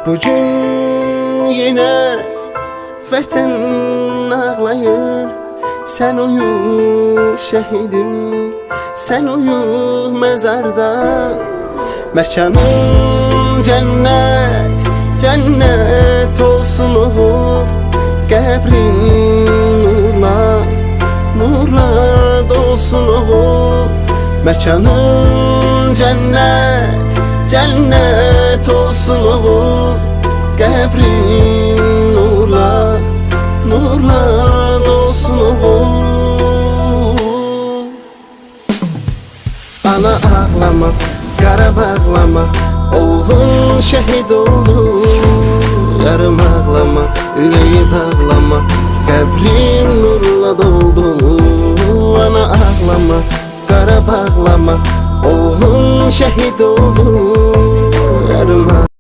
Bugün yine vətən ağlayır. Sen uyu şehidim, sen uyu mezarda. Məkanın cennet, cennet olsun oğul. Qəbrin nurla, nurla dolsun oğul. Məkanın cennet, cennet olsun oğul. Qəbrin nurla, nurla dolsun oğul. Ana ağlama, qara bağlama, oğlun şehit oldu. Yarım ağlama, ürəyi dağlama, qəbrin nurla doldu. Ana ağlama, qara bağlama, oğlun şehit oldu. Yarım